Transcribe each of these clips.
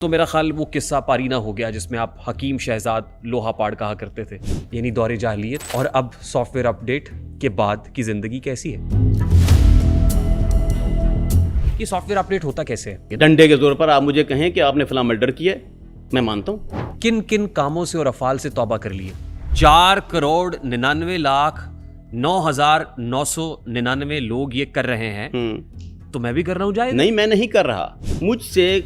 تو میرا خیال وہ قصہ پارینہ ہو گیا جس میں آپ حکیم شہزاد لوہا پاڑ کہا کرتے تھے، یعنی دور جاہلیت، اور اب سافٹ ویئر اپ ڈیٹ کے بعد کی زندگی کیسی ہے؟ یہ سافٹ ویئر اپ ڈیٹ ہوتا کیسے ہے؟ ڈنڈے کے زور پر آپ مجھے کہیں کہ آپ نے فلاں مرڈر کیا ہے، میں مانتا ہوں۔ کن کن کاموں سے اور افعال سے توبہ کر لیے؟ 4,99,09,999 لوگ یہ کر رہے ہیں، تو میں بھی کر رہا ہوں جائز؟ نہیں، میں نہیں کر رہا، مجھ سے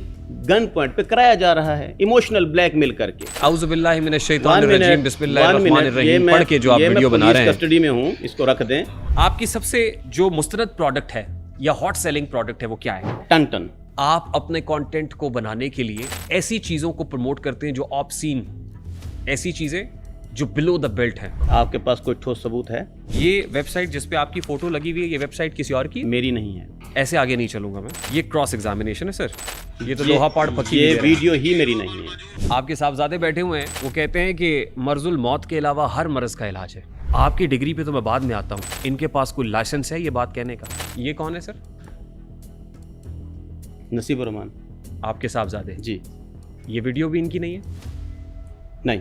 گن پوائنٹ پہ کرایا جا رہا ہے ایموشنل بلیک میل کر کے۔ اعوذ باللہ من الشیطان الرجیم، بسم اللہ الرحمن الرحیم پڑھ کے جو آپ ویڈیو بنا رہے ہیں، کسٹڈی میں ہوں، اس کو رکھ دیں۔ آپ کی سب سے جو مستند پروڈکٹ ہے یا ہاٹ سیلنگ پروڈکٹ ہے وہ کیا ہے؟ ٹن ٹن۔ آپ اپنے کانٹینٹ کو بنانے کے لیے ایسی چیزوں کو پروموٹ کرتے ہیں جو آبسین، ایسی چیزیں جو بلو دا بیلٹ ہیں۔ آپ کے پاس کوئی ٹھوس ثبوت ہے؟ یہ ویب سائٹ جس پہ آپ کی فوٹو لگی ہوئی ہے، یہ ویب سائٹ کسی اور کی؟ میری نہیں ہے۔ ایسے آگے نہیں چلوں گا میں، یہ کراس ایگزامینیشن ہے سر، یہ تو لوہا پاڑ پکی۔ یہ ویڈیو ہی میری نہیں ہے۔ آپ کے صاحبزادے بیٹھے ہوئے ہیں، وہ کہتے ہیں کہ مرض الموت کے علاوہ ہر مرض کا علاج ہے۔ آپ کی ڈگری پہ تو میں بعد میں آتا ہوں، ان کے پاس کوئی لائسنس ہے یہ بات کہنے کا؟ یہ کون ہے سر؟ نصیب الرحمان، آپ کے صاحبزادے؟ جی۔ یہ ویڈیو بھی ان کی نہیں ہے؟ نہیں۔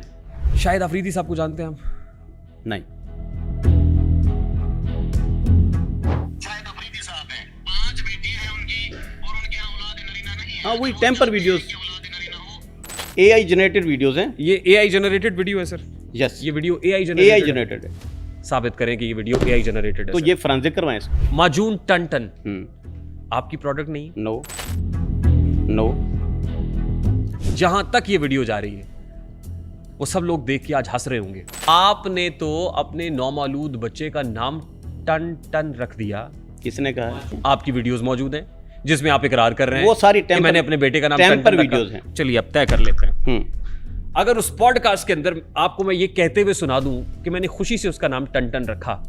شاہد افریدی صاحب کو جانتے ہیں ہم؟ نہیں۔ شاہد افریدی صاحب ہیں، 5 بیٹی ہیں ان کی، اور ان کے اولاد نرینہ نہیں ہے۔ ہاں، وہی ٹیمپر ویڈیوز، اولاد نرینہ ہو۔ اے آئی جنریٹڈ ویڈیوز ہیں۔ یہ اے آئی جنریٹڈ ویڈیو ہے سر؟ یس، یہ ویڈیو اے آئی اے آئی جنریٹڈ جنریٹڈ ہے۔ ثابت کریں کہ یہ ویڈیو اے آئی جنریٹڈ ہے تو یہ فرانزک کروائیں اس کو۔ ماجون ٹن ٹن ہوں، آپ کی پروڈکٹ نہیں؟ نو نو۔ جہاں تک یہ ویڈیو جا رہی ہے وہ سب لوگ دیکھ کے آج ہنس رہے ہوں گے۔ آپ نے تو اپنے نومولود بچے کا نام ٹن ٹن رکھ دیا۔ کس نے کہا ہے؟ آپ کی ویڈیوز موجود ہیں جس میں آپ اقرار کر رہے ہیں وہ ساری کہ میں نے اپنے بیٹے کا نام ٹیمپر ویڈیوز ہیں۔ چلیے اب طے کر لیتے ہیں۔ ہوں، اگر اس پوڈ کاسٹ کے اندر آپ کو میں یہ کہتے ہوئے سنا دوں کہ میں نے خوشی سے اس کا نام ٹن ٹن رکھا،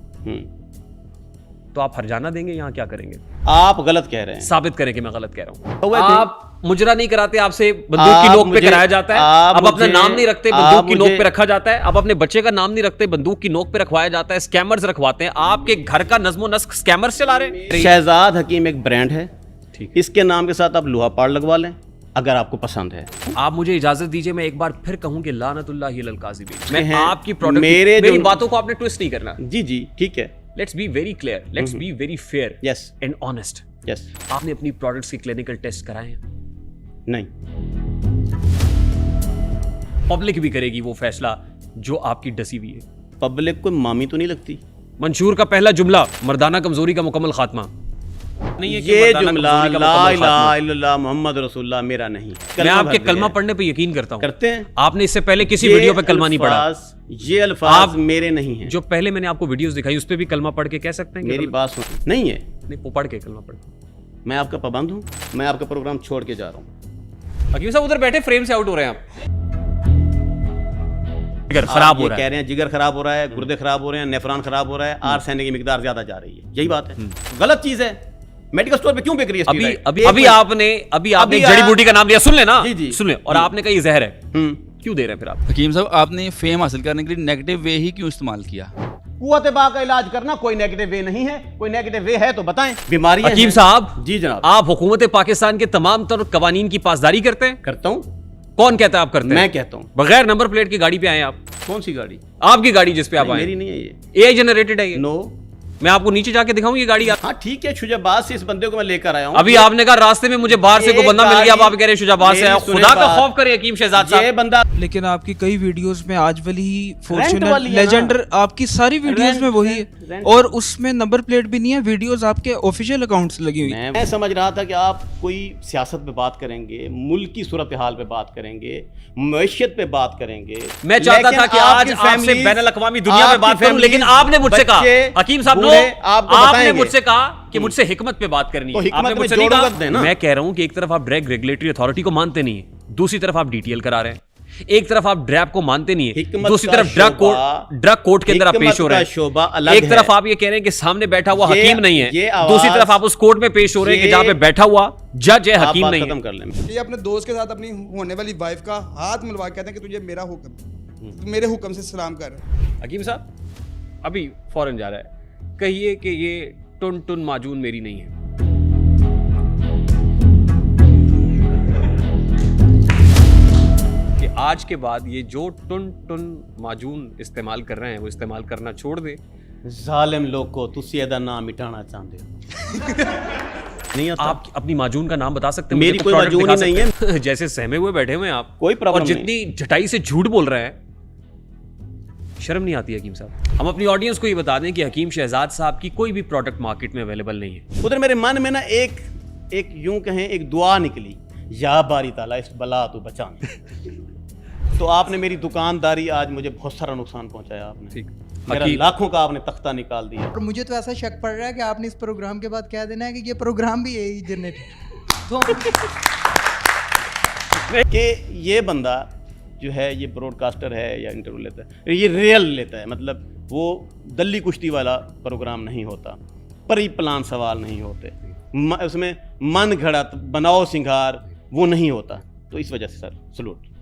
تو آپ ہرجانہ دیں گے؟ یہاں کیا کریں گے؟ آپ غلط کہہ رہے ہیں۔ ثابت کریں کہ میں غلط کہہ رہا تو ہوں۔ وہ آپ مجرا نہیں کراتے، آپ سے بندوق کی نوک پہ کرایا جاتا ہے، اب اپنا نام نہیں رکھتے، بندوق کی نوک پہ رکھا جاتا ہے، اب اپنے بچے کا نام نہیں رکھتے، بندوق کی نوک پہ رکھوایا جاتا ہے، اسکیمرز رکھواتے ہیں۔ آپ کے گھر کا نظم و نسق اسکیمرز چلا رہے ہیں۔ شہزاد حکیم ایک برانڈ ہے، ٹھیک، اس کے نام کے ساتھ آپ لوہا پاڑ لگوا لیں اگر آپ کو پسند ہے۔ آپ مجھے اجازت دیجئے میں ایک بار پھر کہوں کہ لعنت اللہ علی الکاذبین، میں ہیں آپ کی پروڈکٹ، میرے میری باتوں کو آپ نے ٹویسٹ نہیں کرنا۔ جی جی ٹھیک ہے۔ Let's be very clear, let's be very fair yes and honest. Yes. آپ نے اپنی پروڈکٹس کے کلینیکل ٹیسٹ کرائے ہیں؟ نہیں۔ پبلک بھی کرے گی وہ فیصلہ جو آپ کی ڈسی ہوئی ہے۔ پبلک کو مامی تو نہیں لگتی؟ منشور کا پہلا جملہ مردانہ کمزوری کا مکمل خاتمہ نہیں ہے کہ یہ مردانہ جملہ کمزوری کا لا مکمل الہ خاتمہ۔ الا اللہ محمد رسول اللہ میرا نہیں۔ میں آپ کے بھر کلمہ دیا پڑھنے پہ یقین کرتا ہوں، کرتے ہیں۔ آپ نے اس سے پہلے کسی ویڈیو پہ کلمہ نہیں پڑھا۔ یہ الفاظ میرے نہیں ہیں۔ جو پہلے میں نے آپ کو ویڈیوز دکھائی اس پہ بھی کلمہ پڑھ کے کہہ سکتے ہیں کہ میری بات سن، نہیں ہے، نہیں، وہ پڑھ کے کلمہ پڑھ۔ میں آپ کا پابند ہوں، میں آپ کا پروگرام چھوڑ کے جا رہا ہوں۔ حکیم صاحب ادھر بیٹھے، فریم سے آؤٹ ہو رہے ہیں آپ۔ جگر خراب ہو رہا کہہ ہے، رہے ہیں جگر خراب ہو رہا ہے، گردے خراب ہو رہے ہیں، نیفران خراب ہو رہا ہے، آرسینک کی مقدار زیادہ جا رہی ہے، یہی بات ہے۔ غلط چیز ہے۔ میڈیکل سٹور پہ کیوں بک رہی ہے؟ ابھی آپ نے جڑی بوٹی کا نام لیا، سن لیں نا، جی سن لیں، اور آپ نے کہا یہ زہر ہے، کیوں دے رہے ہیں پھر آپ؟ حکیم صاحب، آپ نے فیم حاصل کرنے کے لیے نیگیٹو وے ہی کیوں استعمال کیا؟ قوت با کا علاج کرنا کوئی نیگیٹو وے نہیں ہے، کوئی نیگیٹو وے ہے تو بتائیں۔ بیماری حکیم صاحب، جی جناب، آپ حکومت پاکستان کے تمام تر قوانین کی پاسداری کرتے ہیں؟ کرتا ہوں۔ کون کہتا ہے آپ کرتے ہیں؟ میں کہتا ہوں۔ بغیر نمبر پلیٹ کی گاڑی پہ آئے آپ؟ کون سی گاڑی؟ آپ کی گاڑی جس پہ آپ آئے؟ میری نہیں ہے یہ۔ اے آئی جنریٹڈ ہے یہ؟ نو۔ میں آپ کو نیچے جا کے دکھاؤں یہ گاڑی؟ ہاں ٹھیک ہے، شجاباد سے اس بندے کو میں لے کر آیا ہوں۔ ابھی آپ نے کہا راستے میں مجھے باہر سے کوئی بندہ مل گیا، اب آپ کہہ رہے ہیں شجاباد سے آیا۔ خدا کا خوف کرے حکیم شہزاد یہ صاحب۔ بندہ لیکن آپ کی کئی ویڈیوز میں آج والی فارچونر والی ہے نا؟ لیجنڈر آپ کی ساری ویڈیوز میں وہی ہے، اور اس میں نمبر پلیٹ بھی نہیں ہے، ویڈیوز آپ کے آفیشیل اکاؤنٹ سے لگی ہوئی۔ میں سمجھ رہا تھا کہ آپ کوئی سیاست پہ بات کریں گے، ملک کی صورتحال پہ بات کریں گے، معیشت پہ بات کریں گے۔ میں چاہتا تھا کہ آج آپ سے بین الاقوامی دنیا میں بات کروں، لیکن آپ نے مجھ سے کہا، حکیم صاحب نو، آپ نے مجھ سے کہا کہ مجھ سے حکمت پہ بات کرنی ہے۔ آپ نے مجھ سے نہیں کہا۔ میں کہہ رہا ہوں کہ ایک طرف آپ ڈرگ ریگولیٹری اتھارٹی کو مانتے نہیں ہیں، دوسری طرف آپ ڈی ٹی ایل کرا رہے ہیں، ایک طرف آپ ڈریپ کو مانتے نہیں ہیں، دوسری طرف ڈرگ کورٹ کے اندر آپ پیش ہو رہے ہیں۔ ایک طرف آپ یہ کہہ رہے ہیں کہ سامنے بیٹھا ہوا حکیم نہیں ہے، دوسری طرف آپ اس کورٹ میں پیش ہو رہے ہیں کہ جہاں پہ بیٹھا ہوا جج ہے، حکیم نہیں ہے۔ یہ اپنے دوست کے ساتھ اپنی ہونے والی وائف کا ہاتھ ملوا کے کہتے ہیں کہ تجھے میرا حکم، میرے حکم سے سلام کر۔ حکیم صاحب ابھی فوراً جا رہا ہے، کہیے کہ یہ ٹن ٹن معجون میری نہیں ہے۔ آج کے بعد یہ جو ٹن ٹن معجون استعمال کر رہے ہیں وہ استعمال کرنا چھوڑ دیں. ظالم لوگ کو تسی ایدا نام مٹانا چاہتے ہو. نہیں آتا. آپ اپنی معجون کا نام بتا سکتے ہیں؟ میری کوئی معجون ہی نہیں ہے. جیسے سہمے ہوئے بیٹھے ہوئے ہیں آپ, کوئی پرابلم اور جتنی جھٹائی سے جھوٹ بول رہے ہیں, شرم نہیں آتی حکیم صاحب؟ ہم اپنی آڈینس کو یہ بتا دیں کہ حکیم شہزاد صاحب کی کوئی بھی پروڈکٹ مارکیٹ میں اویلیبل نہیں ہے. ادھر میرے من میں نا ایک یوں کہیں ایک دعا نکلی, یا باری تعالیٰ اس بلا تو بچانا. تو آپ نے میری دکانداری آج مجھے بہت سارا نقصان پہنچایا. آپ نے ٹھیک, میرا لاکھوں کا آپ نے تختہ نکال دیا. اور مجھے تو ایسا شک پڑ رہا ہے کہ آپ نے اس پروگرام کے بعد کہہ دینا ہے کہ یہ پروگرام بھی یہی جنریٹ کہ یہ بندہ جو ہے یہ براڈ کاسٹر ہے یا انٹرویو لیتا ہے, یہ ریئل لیتا ہے. مطلب وہ دلی کشتی والا پروگرام نہیں ہوتا, پری پلان سوال نہیں ہوتے, اس میں من گھڑت بناؤ سنگھار وہ نہیں ہوتا. تو اس وجہ سے سر salute.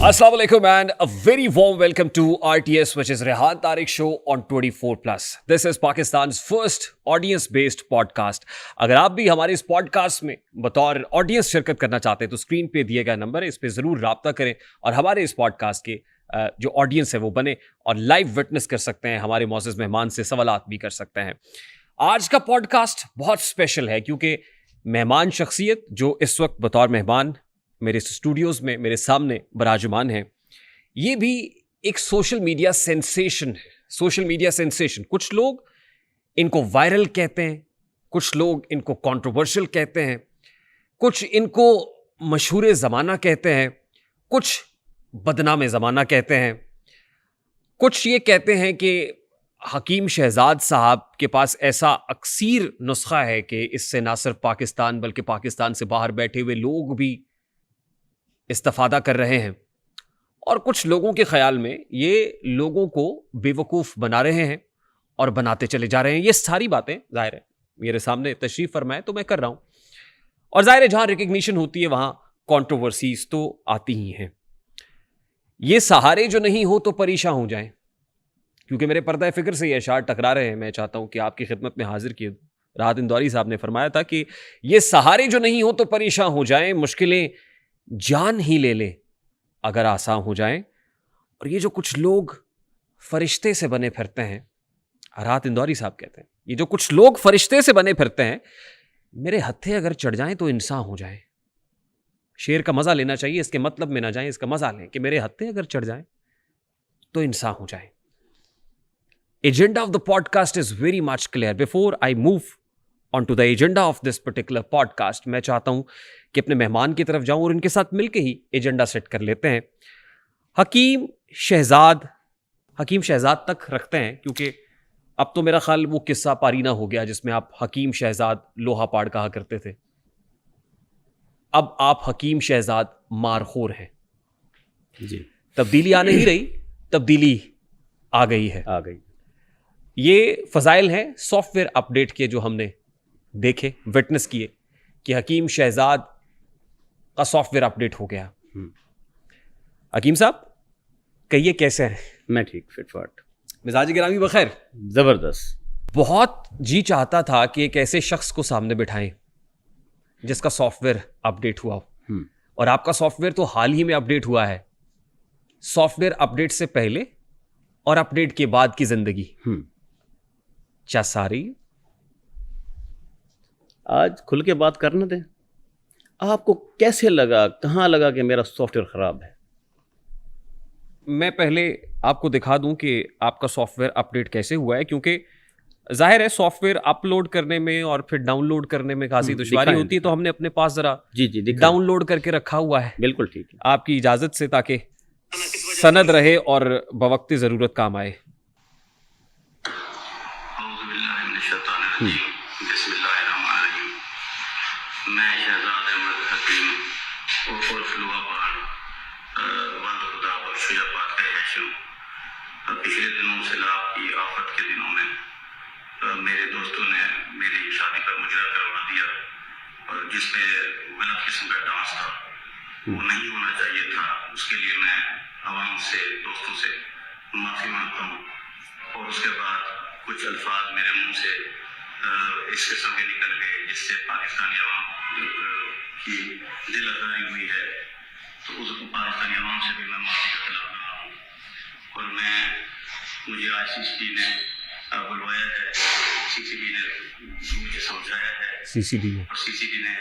Assalamu alaikum and a very warm welcome to RTS, which is Rehan Tariq show on 24+. This is Pakistan's first audience-based podcast. اگر آپ بھی ہمارے اس پوڈکاسٹ میں بطور آڈینس شرکت کرنا چاہتے ہیں تو اسکرین پہ دیے گئے نمبر ہے, اس پہ ضرور رابطہ کریں اور ہمارے اس پوڈکاسٹ کے جو آڈینس ہے وہ بنے اور لائیو وٹنس کر سکتے ہیں, ہمارے معزز مہمان سے سوالات بھی کر سکتے ہیں. آج کا پوڈکاسٹ بہت اسپیشل ہے کیونکہ مہمان شخصیت جو اس وقت بطور مہمان میرے اسٹوڈیوز میں میرے سامنے براجمان ہیں, یہ بھی ایک سوشل میڈیا سینسیشن ہے. سوشل میڈیا سینسیشن, کچھ لوگ ان کو وائرل کہتے ہیں, کچھ لوگ ان کو کنٹروورشل کہتے ہیں, کچھ ان کو مشہور زمانہ کہتے ہیں, کچھ بدنام زمانہ کہتے ہیں, کچھ یہ کہتے ہیں کہ حکیم شہزاد صاحب کے پاس ایسا اکثیر نسخہ ہے کہ اس سے نہ صرف پاکستان بلکہ پاکستان سے باہر بیٹھے ہوئے لوگ بھی استفادہ کر رہے ہیں, اور کچھ لوگوں کے خیال میں یہ لوگوں کو بے وقوف بنا رہے ہیں اور بناتے چلے جا رہے ہیں. یہ ساری باتیں ظاہر ہے میرے سامنے تشریف فرمائے تو میں کر رہا ہوں, اور ظاہر ہے جہاں ریکگنیشن ہوتی ہے وہاں کنٹروورسیز تو آتی ہی ہیں. یہ سہارے جو نہیں ہو تو پریشان ہو جائیں, کیونکہ میرے پردہ فکر سے یہ اشعار ٹکرا رہے ہیں. میں چاہتا ہوں کہ آپ کی خدمت میں حاضر کیے. راحت اندوری صاحب نے فرمایا تھا کہ یہ سہارے جو نہیں ہو تو پریشان ہو جائیں, مشکلیں جان ہی لے لے اگر آسان ہو جائیں. اور یہ جو کچھ لوگ فرشتے سے بنے پھرتے ہیں, راحت اندوری صاحب کہتے ہیں یہ جو کچھ لوگ فرشتے سے بنے پھرتے ہیں, میرے ہتھے اگر چڑھ جائیں تو انسان ہو جائیں. شعر کا مزہ لینا چاہیے, اس کے مطلب میں نہ جائیں, اس کا مزہ لیں کہ میرے ہتھے اگر چڑھ جائیں تو انسان ہو جائیں. Agenda of the podcast is very much clear. Before I move on to the agenda of this particular podcast, میں چاہتا ہوں کہ اپنے مہمان کی طرف جاؤں اور ان کے ساتھ مل کے ہی ایجنڈا سیٹ کر لیتے ہیں. حکیم شہزاد تک رکھتے ہیں کیونکہ اب تو میرا خیال وہ قصہ پارینہ ہو گیا جس میں آپ حکیم شہزاد لوہا پاڑ کہا کرتے تھے. اب آپ حکیم شہزاد مارخور ہیں. جی, تبدیلی آ نہیں رہی, تبدیلی آ گئی ہے. آ گئی. یہ فضائل ہیں سافٹ ویئر اپڈیٹ کے جو ہم نے دیکھے, وٹنس کیے کہ حکیم شہزاد کا سافٹ ویئر اپڈیٹ ہو گیا. حکیم صاحب کہیے کیسے ہیں؟ میں ٹھیک, فٹ فاٹ, مزاج گرامی بخیر؟ زبردست. بہت جی چاہتا تھا کہ ایک ایسے شخص کو سامنے بٹھائیں جس کا سافٹ ویئر اپڈیٹ ہوا ہو, اور آپ کا سافٹ ویئر تو حال ہی میں اپڈیٹ ہوا ہے. سافٹ ویئر اپڈیٹ سے پہلے اور اپڈیٹ کے بعد کی زندگی کیا ساری؟ آج کھل کے بات کرنا دیں. آپ کو کیسے لگا, کہاں لگا کہ میرا سافٹ ویئر خراب ہے؟ میں پہلے آپ کو دکھا دوں کہ آپ کا سافٹ ویئر اپڈیٹ کیسے ہوا ہے, کیونکہ ظاہر ہے سافٹ ویئر اپلوڈ کرنے میں اور پھر ڈاؤن لوڈ کرنے میں خاصی دشواری ہوتی ہے, تو ہم نے اپنے پاس ذرا ڈاؤن لوڈ کر کے رکھا ہوا ہے. بالکل ٹھیک ہے, آپ کی اجازت سے, تاکہ سند رہے اور بوقت ضرورت کام آئے. بسم اللہ الرحمن الرحیم. میں شہزاد احمد حکیم عرف لوہا پاڑ وند خدا بخش یا پاک رہائش ہوں. پچھلے دنوں سیلاب کی آفت کے دنوں میں میرے دوستوں نے میری شادی پر مجرا کروا دیا, اور جس میں غلط قسم کا ڈانس تھا وہ نہیں ہونا چاہیے تھا. اس کے لیے میں عوام سے, دوستوں سے معافی مانگتا ہوں. اور اس کے بعد کچھ الفاظ میرے منہ سے اس قسم کے نکل گئے جس سے پاکستانی عوام کی دل آزاری ہوئی ہے تو اس کو پاکستانی عوام سے بھی میں معافی کا طلب کر رہا ہوں. اور مجھے آج CCD نے بلوایا ہے, CCD نے مجھے سمجھایا ہے, اور CCD نے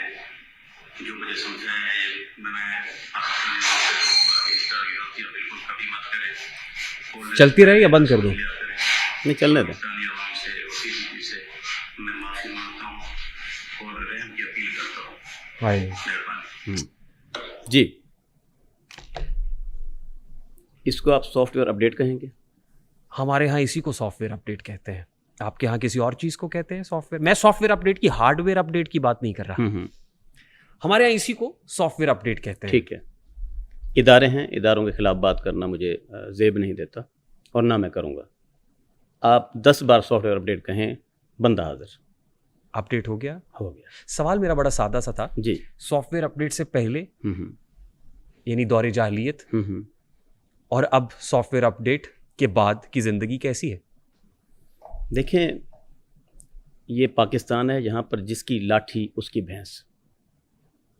جو مجھے سمجھایا ہے میں پاکستانی عوام سے کہوں گا کہ اس طرح کی غلطیاں بالکل کبھی مت کریں. چلتی رہے یا بند کر دوں؟ نہیں, چلنے دیں. پاکستانی عوام سے اور CCD سے میں معافی مانگتا ہوں اور رحم کی اپیل کرتا ہوں. مہربانی. جی, اس کو آپ سافٹ ویئر اپڈیٹ کہیں گے؟ ہمارے ہاں اسی کو سافٹ ویئر اپڈیٹ کہتے ہیں. آپ کے ہاں کسی اور چیز کو کہتے ہیں سافٹ ویئر؟ میں سافٹ ویئر اپڈیٹ کی ہارڈ ویئر اپڈیٹ کی بات نہیں کر رہا. ہمارے یہاں اسی کو سافٹ ویئر اپڈیٹ کہتے ہیں. ٹھیک ہے, ادارے ہیں, اداروں کے خلاف بات کرنا مجھے زیب نہیں دیتا اور نہ میں کروں گا. آپ 10 بار سافٹ ویئر اپڈیٹ کہیں, بندہ حاضر. اپڈیٹ ہو گیا؟ ہو گیا. سوال میرا بڑا سادہ سا تھا. جی, سافٹ ویئر اپڈیٹ سے پہلے یعنی دور جاہلیت اور اب سافٹ ویئر اپڈیٹ کے بعد کی زندگی کیسی ہے؟ دیکھیں, یہ پاکستان ہے جہاں پر جس کی لاٹھی اس کی بھینس.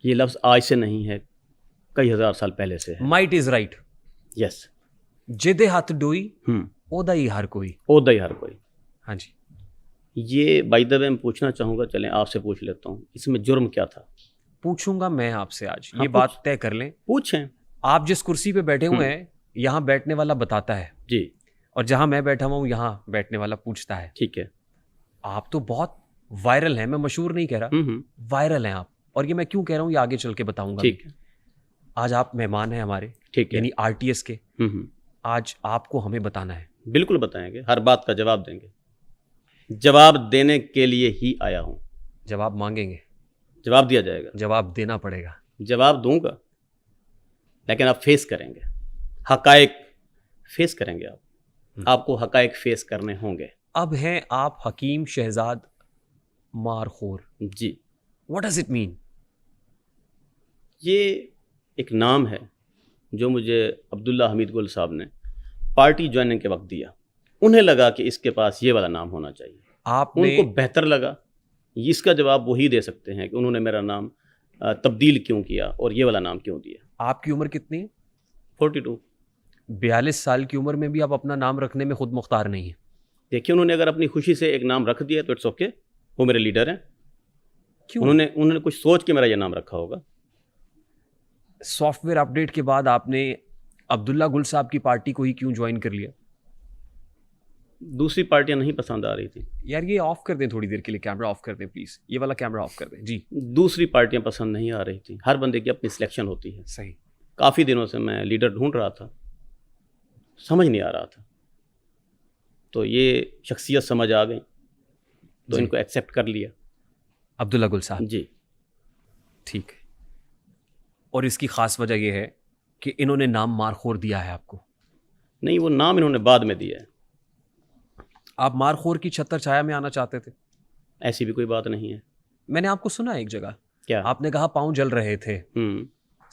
یہ لفظ آج سے نہیں ہے, کئی ہزار سال پہلے سے ہے. Might is right. یس. جدے ہاتھ ڈوئی اودا ہی ہر کوئی. اودا ہی ہر کوئی. ہاں جی. یہ بائی دا وے میں پوچھنا چاہوں گا, چلیں آپ سے پوچھ لیتا ہوں, اس میں جرم کیا تھا؟ پوچھوں گا میں آپ سے آج. یہ بات طے کر لیں. پوچھیں. آپ جس کرسی پہ بیٹھے ہوئے ہیں یہاں بیٹھنے والا بتاتا ہے. جی. اور جہاں میں بیٹھا ہوا ہوں یہاں بیٹھنے والا پوچھتا ہے. ٹھیک ہے. آپ تو بہت وائرل ہیں, میں مشہور نہیں کہہ رہا, وائرل ہیں آپ. اور یہ میں کیوں کہہ رہا ہوں یہ آگے چل کے بتاؤں گا. ٹھیک ہے. آج آپ مہمان ہیں ہمارے, ٹھیک ہے, یعنی RTS کے. آج آپ کو ہمیں بتانا ہے. بالکل بتائیں گے, ہر بات کا جواب دیں گے. جواب دینے کے لیے ہی آیا ہوں. جواب مانگیں گے؟ جواب دیا جائے گا. جواب دینا پڑے گا. جواب دوں گا, لیکن آپ فیس کریں گے, حقائق فیس کریں گے. آپ کو حقائق فیس کرنے ہوں گے. اب ہیں آپ حکیم شہزاد مارخور. جی. What does it mean? یہ ایک نام ہے جو مجھے عبداللہ حمید گل صاحب نے پارٹی جوائننگ کے وقت دیا. انہیں لگا کہ اس کے پاس یہ والا نام ہونا چاہیے. ان کو بہتر لگا. اس کا جواب وہی دے سکتے ہیں کہ انہوں نے میرا نام تبدیل کیوں کیا اور یہ والا نام کیوں دیا. آپ کی عمر کتنی ہے؟ 42. 42 سال کی عمر میں بھی آپ اپنا نام رکھنے میں خود مختار نہیں ہیں. دیکھیے, انہوں نے اگر اپنی خوشی سے ایک نام رکھ دیا تو اٹس اوکے, وہ میرے لیڈر ہیں. کیوں؟ انہوں نے کچھ سوچ کے میرا یہ نام رکھا ہوگا. سافٹ ویئر اپڈیٹ کے بعد آپ نے عبداللہ گل صاحب کی پارٹی کو ہی کیوں جوائن کر لیا؟ دوسری پارٹیاں نہیں پسند آ رہی تھیں. یار یہ آف کر دیں تھوڑی دیر کے لیے, کیمرہ آف کر دیں پلیز, یہ والا کیمرہ آف کر دیں. جی. دوسری پارٹیاں پسند نہیں آ رہی تھیں. ہر بندے کی اپنی سلیکشن ہوتی ہے. صحیح. کافی دنوں سے میں لیڈر ڈھونڈ رہا تھا, سمجھ نہیں آ رہا تھا, تو یہ شخصیت سمجھ آ گئی تو ان کو ایکسیپٹ کر لیا. عبداللہ گل صاحب. جی. ٹھیک ہے. اور اس کی خاص وجہ یہ ہے کہ انہوں نے نام مارخور دیا ہے آپ کو؟ نہیں, وہ نام انہوں نے بعد میں دیا ہے. آپ مارخور کی چھتر چھایا میں آنا چاہتے تھے؟ ایسی بھی کوئی بات نہیں ہے. میں نے آپ کو سنا ایک جگہ. کیا؟ آپ نے کہا پاؤں جل رہے تھے,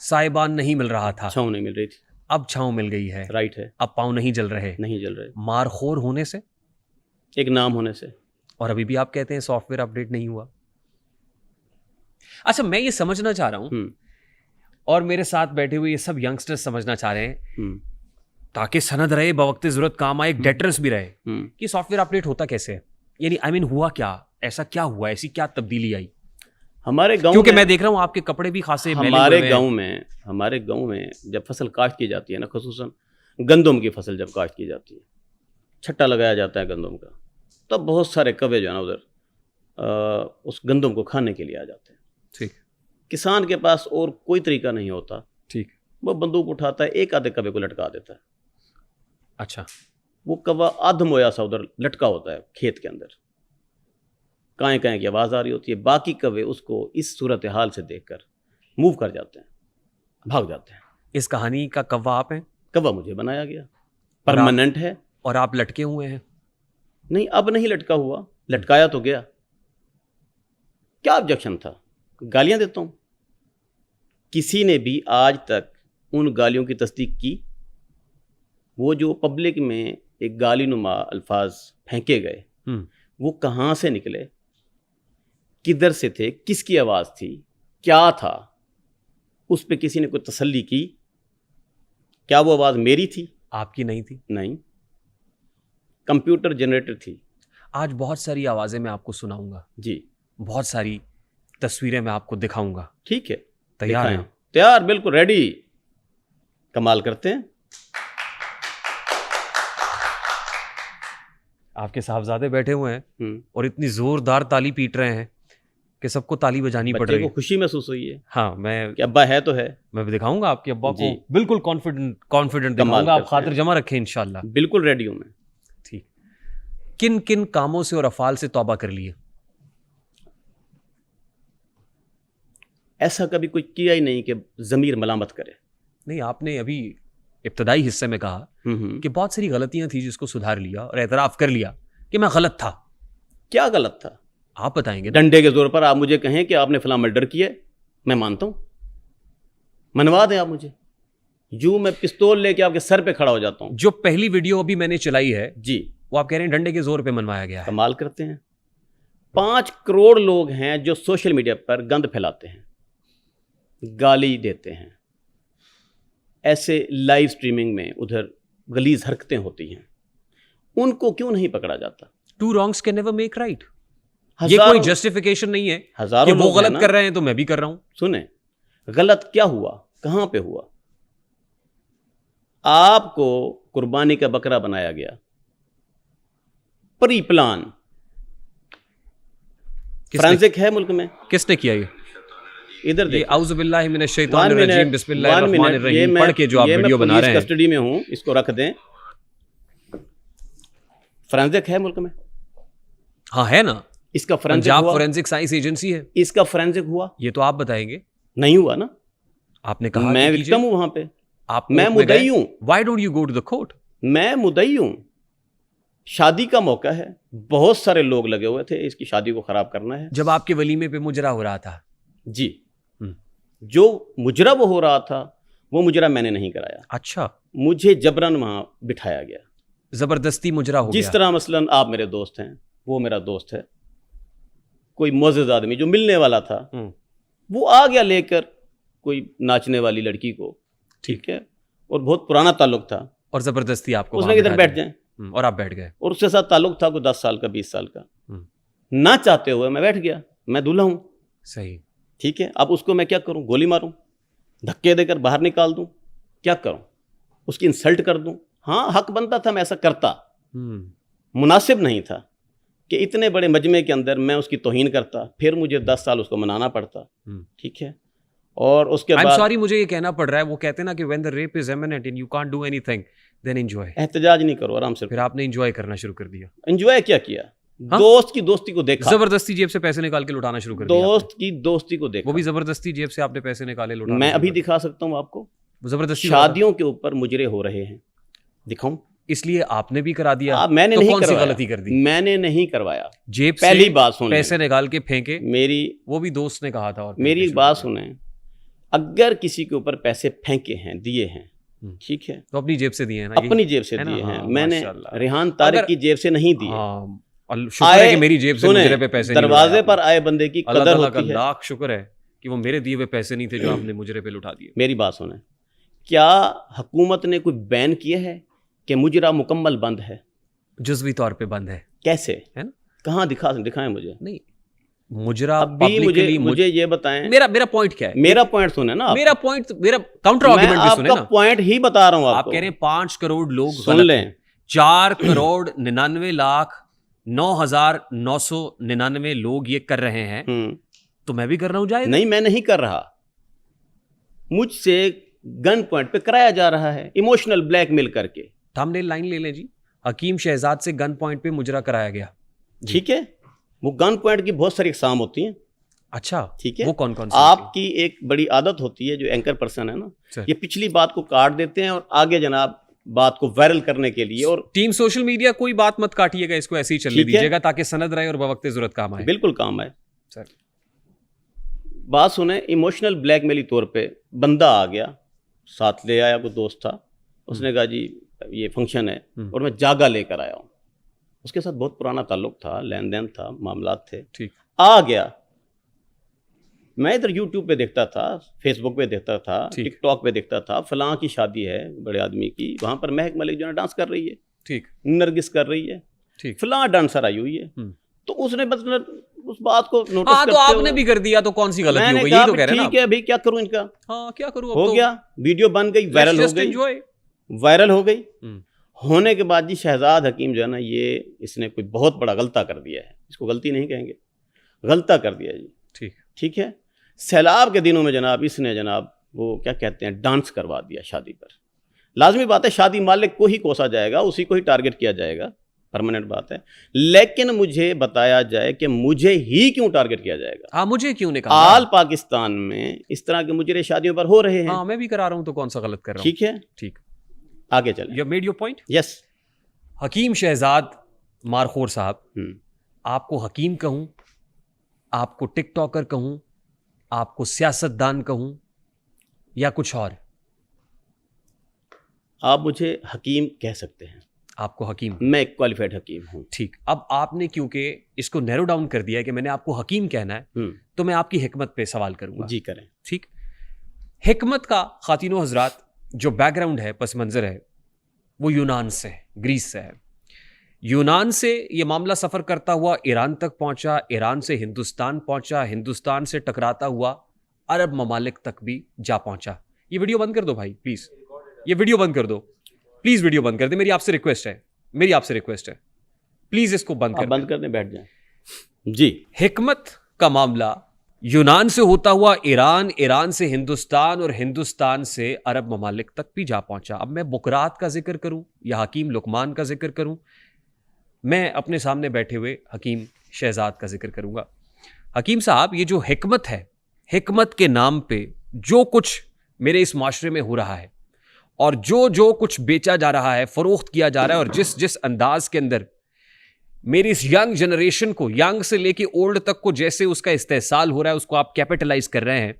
سائبان نہیں مل رہا تھا, چھاؤں نہیں مل رہی تھی. اب چھاؤں مل گئی ہے. رائٹ ہے. اب پاؤں نہیں جل رہے. نہیں جل رہے. مارخور ہونے سے, ایک نام ہونے سے. اور ابھی بھی آپ کہتے ہیں سافٹ ویئر اپڈیٹ نہیں ہوا. اچھا, میں یہ سمجھنا چاہ رہا ہوں اور میرے ساتھ بیٹھے ہوئے یہ سب ینگسٹر سمجھنا چاہ رہے ہیں تاکہ سند رہے, بوقت ضرورت کام آئے, ایک ڈیٹرنس بھی رہے کہ سافٹ ویئر اپڈیٹ ہوتا کیسے ہے. یعنی آئی مین ہوا کیا, ایسا کیا ہوا, ایسی کیا تبدیلی آئی ہمارے گاؤں؟ کیونکہ میں دیکھ رہا ہوں آپ کے کپڑے بھی خاصے ہمارے گاؤں میں جب فصل کاشت کی جاتی ہے نا, خصوصاً گندم کی فصل جب کاشت کی جاتی ہے, چھٹا لگایا جاتا ہے گندم کا, تب بہت سارے کوے جو ہے نا ادھر اس گندم کو کھانے کے لیے آ جاتے ہیں. ٹھیک. کسان کے پاس اور کوئی طریقہ نہیں ہوتا. ٹھیک. وہ بندوق اٹھاتا ہے, ایک آدھے کوے کو لٹکا دیتا ہے. اچھا. وہ کوا آدھ مویا سا ادھر لٹکا ہوتا ہے کھیت کے اندر, کائیں کائیں کی آواز آ رہی ہوتی ہے. باقی کوے اس کو اس صورتحال سے دیکھ کر موو کر جاتے ہیں, بھاگ جاتے ہیں. اس کہانی کا کوا آپ ہیں؟ کوا مجھے بنایا گیا, پرماننٹ ہے. اور آپ لٹکے ہوئے ہیں؟ نہیں, اب نہیں لٹکا ہوا, لٹکایا تو گیا. کیا آبجیکشن تھا؟ گالیاں دیتا ہوں. کسی نے بھی آج تک ان گالیوں کی تصدیق کی؟ وہ جو پبلک میں ایک گالی نما الفاظ پھینکے گئے وہ کہاں سے نکلے, کدھر سے تھے, کس کی آواز تھی, کیا تھا اس پہ کسی نے کوئی تسلی کی؟ کیا وہ آواز میری تھی؟ آپ کی نہیں تھی؟ نہیں، کمپیوٹر جنریٹر تھی۔ آج بہت ساری آوازیں میں آپ کو سناؤں گا جی، بہت ساری تصویریں میں آپ کو دکھاؤں گا، ٹھیک ہے، تیار ہیں؟ تیار، بالکل ریڈی۔ کمال کرتے ہیں۔ آپ کے صاحبزادے بیٹھے ہوئے ہیں اور اتنی زوردار تالی پیٹ رہے ہیں کہ سب کو تالی بجانی پڑ رہی ہے۔ بچے کو خوشی محسوس ہوئی ہے؟ ہاں، میں کہ ابا ہے تو ہے۔ میں دکھاؤں گا آپ کے ابا کو، بالکل کانفیڈنٹ دکھاؤں گا، آپ خاطر جمع رکھیں انشاءاللہ۔ بالکل ریڈی ہوں میں۔ ٹھیک، کن کن کاموں سے اور افعال سے توبہ کر لیے؟ ایسا کبھی کوئی کیا ہی نہیں کہ ضمیر ملامت کرے۔ نہیں، آپ نے ابھی ابتدائی حصے میں کہا کہ بہت ساری غلطیاں تھیں جس کو سدھار لیا اور اعتراف کر لیا کہ میں غلط تھا۔ کیا غلط تھا؟ آپ بتائیں گے؟ ڈنڈے کے زور پر آپ مجھے کہیں کہ آپ نے فلاں مرڈر کیا، میں مانتا ہوں، منوا دیں آپ مجھے، جو میں پستول لے کے آپ کے سر پہ کھڑا ہو جاتا ہوں۔ جو پہلی ویڈیو ابھی میں نے چلائی ہے جی، وہ آپ کہہ رہے ہیں ڈنڈے کے زور پہ منوایا گیا ہے؟ کمال کرتے ہیں۔ 5 کروڑ لوگ ہیں جو سوشل میڈیا پر گند پھیلاتے ہیں، گالی دیتے ہیں، ایسے لائیو سٹریمنگ میں ادھر غلیظ حرکتیں ہوتی ہیں، ان کو کیوں نہیں پکڑا جاتا؟ Two wrongs can never make right. یہ کوئی جسٹیفیکیشن نہیں ہے کہ وہ غلط کر رہے ہیں تو میں بھی کر رہا ہوں۔ سنیں، غلط کیا ہوا، کہاں پہ ہوا؟ آپ کو قربانی کا بکرا بنایا گیا، پری پلان، فرانزک ہے ملک میں۔ کس نے کیا یہ؟ ادھر یہ دیکھیں، اعوذ باللہ من الشیطان الرجیم بسم اللہ الرحمن الرحیم پڑھ کے جو آپ ویڈیو بنا رہے ہیں۔ میں کسٹڈی میں ہوں، اس کو رکھ دیں۔ فرانزک ہے ملک میں؟ ہاں ہے نا، اس کا فرانزک پنجاب ہوا؟ فورینسک سائنس ایجنسی ہے، اس کا فرانزک ہوا؟ یہ تو آپ بتائیں گے۔ نہیں ہوا نا، آپ نے کہا میں وکٹم ہوں وہاں پہ، آپ میں مدعی ہوں۔ Why don't you go to the court? میں مدعی ہوں، شادی کا موقع ہے، بہت سارے لوگ لگے ہوئے تھے، اس کی شادی کو خراب کرنا ہے۔ جب آپ کے ولیمے پہ مجرا ہو رہا تھا، جی، جو مجرا وہ ہو رہا تھا وہ مجرا میں نے نہیں کرایا، اچھا، مجھے جبرن وہاں بٹھایا گیا، زبردستی مجرا ہو گیا۔ جس طرح مثلاً آپ میرے دوست ہیں، وہ میرا دوست ہے، کوئی معزز آدمی جو ملنے والا تھا وہ آ گیا لے کر کوئی ناچنے والی لڑکی کو، ٹھیک ہے، اور بہت پرانا تعلق تھا، اور زبردستی آپ کو اس نے ادھر بیٹھ جائیں، اور آپ بیٹھ گئے، اور اس کے ساتھ تعلق تھا کوئی 10 سال کا 20 سال کا، نہ چاہتے ہوئے میں بیٹھ گیا، میں دلہا ہوں، صحیح، ٹھیک ہے۔ اب اس کو میں کیا کروں؟ گولی ماروں، دھکے دے کر باہر نکال دوں، کیا کروں؟ اس کی انسلٹ کر دوں؟ ہاں، حق بنتا تھا میں ایسا کرتا، مناسب نہیں تھا کہ اتنے بڑے مجمع کے اندر میں اس کی توہین کرتا، پھر مجھے 10 سال اس کو منانا پڑتا، ٹھیک ہے۔ اور اس کے بعد سوری مجھے یہ کہنا پڑ رہا ہے، وہ کہتے ہیں نا کہ when the rape is imminent and you can't do anything then enjoy۔ احتجاج نہیں کرو، آرام سے۔ پھر آپ نے انجوائے کرنا شروع کر دیا۔ انجوائے کیا کیا؟ دوست کی دوستی کو دیکھا، زبردستی جیب سے پیسے نکال کے لٹانا شروع کر دیا۔ دوست کی دوستی کو دیکھا، وہ بھی زبردستی جیب سے آپ نے پیسے نکالے لٹانا۔ میں ابھی دکھا سکتا ہوں آپ کو، زبردستی شادیوں کے اوپر مجرے ہو رہے ہیں، دکھاؤں؟ اس لیے آپ نے بھی کرا دیا، میں نے تو نہیں کون سی کروایا، غلطی کر دی؟ میں نے نہیں کروایا۔ جیب سے پہلی بات سن پیسے نکال کے پھینکے، میری، وہ بھی دوست نے کہا تھا۔ اور میری ایک بات سنیں، اگر کسی کے اوپر پیسے پھینکے ہیں، دیے ہیں، ٹھیک ہے، تو اپنی جیب سے دیے ہیں نا؟ اپنی جیب سے دیے ہیں، میں نے ماشاءاللہ۔ ریحان طارق کی جیب سے نہیں دیے۔ شکر ہے کہ میری جیب سے مجرے پہ پیسے نہیں، دروازے پر آئے بندے کی قدر اللہ ہوتی ہے۔ لاکھ شکر ہے کہ وہ میرے دیے ہوئے پیسے نہیں تھے جو آپ نے مجرے پہ لٹا دیے۔ میری بات سنیں، کیا حکومت نے کوئی بین کیا ہے کہ مجرا مکمل بند ہے؟ جزوی طور پہ بند ہے۔ کیسے ہے نا؟ کہاں دکھائیں مجھے۔ نہیں، مجرا ابھی مجھے یہ بتائیں، میرا پوائنٹ کیا ہے؟ میرا پوائنٹ سنیں نا، میرا پوائنٹ، میرا کاؤنٹر آرگومنٹ بھی سنیں نا۔ آپ کا پوائنٹ ہی بتا رہا ہوں آپ کو۔ آپ کہہ رہے ہیں 5 کروڑ لوگ سن لیں، 4,99,999 لوگ یہ کر رہے ہیں، تو میں بھی کر رہا ہوں جائز؟ نہیں، میں نہیں کر رہا، مجھ سے گن پوائنٹ پہ کرایا جا رہا ہے، ایموشنل بلیک میل کر کے۔ تھمب نیل لائن لے لیں جی، حکیم شہزاد سے گن پوائنٹ پہ مجرا کرایا گیا، ٹھیک ہے۔ وہ گن پوائنٹ کی بہت ساری اقسام ہوتی ہیں، اچھا، ٹھیک ہے۔ وہ کون کون سی؟ آپ کی ایک بڑی عادت ہوتی ہے جو اینکر پرسن ہے نا، یہ پچھلی بات کو کاٹ دیتے ہیں اور آگے جناب بات کو وائرل کرنے کے لیے، اور ٹیم سوشل میڈیا کوئی بات مت کاٹیے گا، اس کو ایسے ہی چلنے دیجیے گا تاکہ سند رہے اور بوقت ضرورت کام آئے۔ بالکل کام آئے سر۔ بات سنیں، ایموشنل بلیک میلی طور پہ بندہ آ گیا، ساتھ لے آیا، کوئی دوست تھا، اس نے کہا جی یہ فنکشن ہے اور میں جاگا لے کر آیا ہوں، اس کے ساتھ بہت پرانا تعلق تھا، لین دین تھا، معاملات تھے، ٹھیک، آ گیا، میں ادھر یوٹیوب پہ دیکھتا تھا, فیس بک پہ دیکھتا تھا, ٹک ٹاک پہ دیکھتا تھا, فلاں کی شادی ہے بڑے آدمی کی, وہاں پر مہک ملک جو ہے ڈانس کر رہی ہے, ٹھیک, نرگس کر رہی ہے, ٹھیک, فلاں ڈانسر آئی ہوئی ہے. تو اس نے مطلب اس بات کو نوٹس ہاں تو آپ نے بھی کر دیا, تو کون سی غلطی ہو گئی, یہ تو کہہ رہے ہیں. ٹھیک ہے بھائی, کیا کروں ان کا, ہاں کیا کروں, ہو گیا, ویڈیو بن گئی, وائرل ہو گئی. ہونے کے بعد جی شہزاد حکیم جو ہے نا, یہ اس نے کوئی بہت بڑا غلطہ کر دیا ہے. اس کو غلطی نہیں کہیں گے, غلطہ کر دیا جی. ٹھیک, ٹھیک ہے. سیلاب کے دنوں میں جناب اس نے جناب وہ کیا کہتے ہیں ڈانس کروا دیا شادی پر. لازمی بات ہے شادی مالک کو ہی کوسا جائے گا, اسی کو ہی ٹارگٹ کیا جائے گا, پرماننٹ بات ہے. لیکن مجھے بتایا جائے کہ مجھے ہی کیوں ٹارگٹ کیا جائے گا. ہاں مجھے کیوں نہیں کہا, آل پاکستان میں اس طرح کے مجرے شادیوں پر ہو رہے ہیں. ہاں میں بھی کرا رہا ہوں, تو کون سا غلط کر رہا ہوں. ٹھیک ہے, ٹھیک, آگے چلیں. You made your point. Yes. Hakim Shahzad Markhor صاحب, آپ کو حکیم کہوں, آپ کو ٹک ٹاکر کہوں, آپ کو سیاست دان کہوں, یا کچھ اور؟ آپ مجھے حکیم کہہ سکتے ہیں. آپ کو حکیم, میں ایک کوالیفائڈ حکیم ہوں. ٹھیک. اب آپ نے کیونکہ اس کو نیرو ڈاؤن کر دیا ہے کہ میں نے آپ کو حکیم کہنا ہے, تو میں آپ کی حکمت پہ سوال کروں گا. جی کریں. ٹھیک. حکمت کا خواتین و حضرات جو بیک گراؤنڈ ہے, پس منظر ہے, وہ یونان سے ہے, گریس سے ہے. یونان سے یہ معاملہ سفر کرتا ہوا ایران تک پہنچا, ایران سے ہندوستان پہنچا, ہندوستان سے ٹکراتا ہوا عرب ممالک تک بھی جا پہنچا. یہ ویڈیو بند کر دو بھائی پلیز, یہ ویڈیو بند کر دو پلیز, ویڈیو بند کر دیں, میری آپ سے ریکویسٹ ہے, میری آپ سے ریکویسٹ ہے, پلیز اس کو بند کر دیں, بیٹھ جائیں. جی. حکمت کا معاملہ یونان سے ہوتا ہوا ایران, ایران سے ہندوستان, اور ہندوستان سے عرب ممالک تک بھی جا پہنچا. اب میں بقرات کا ذکر کروں یا حکیم لقمان کا ذکر کروں, میں اپنے سامنے بیٹھے ہوئے حکیم شہزاد کا ذکر کروں گا. حکیم صاحب, یہ جو حکمت ہے, حکمت کے نام پہ جو کچھ میرے اس معاشرے میں ہو رہا ہے, اور جو کچھ بیچا جا رہا ہے, فروخت کیا جا رہا ہے, اور جس انداز کے اندر میری اس ینگ جنریشن کو, ینگ سے لے کے اولڈ تک کو جیسے اس کا استحصال ہو رہا ہے, اس کو آپ کیپٹلائز کر رہے ہیں.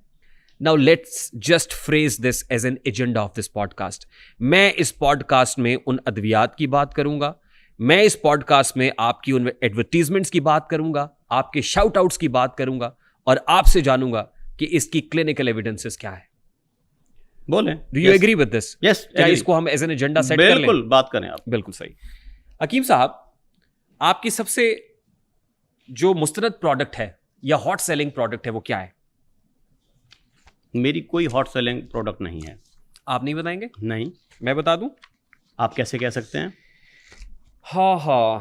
Now let's just phrase this as an agenda of this podcast. میں اس پوڈ کاسٹ میں ان ادویات کی بات کروں گا, میں اس پوڈ کاسٹ میں آپ کی ان ایڈورٹیزمنٹس کی بات کروں گا, آپ کے شاؤٹ آؤٹس کی بات کروں گا, اور آپ سے جانوں گا کہ اس کی کلینکل ایویڈنسز کیا ہے. بولیں. Do you agree with this? Yes. کیا اس کو ہم ایز این ایجنڈا سیٹ کر لیں؟ بالکل بات کریں آپ. بالکل صحیح. حکیم صاحب, آپ کی سب سے جو مستند پروڈکٹ ہے یا ہاٹ سیلنگ پروڈکٹ ہے وہ کیا ہے؟ میری کوئی ہاٹ سیلنگ پروڈکٹ نہیں ہے. آپ نہیں بتائیں گے؟ نہیں. میں بتا دوں. آپ کیسے کہہ سکتے ہیں؟ ہاں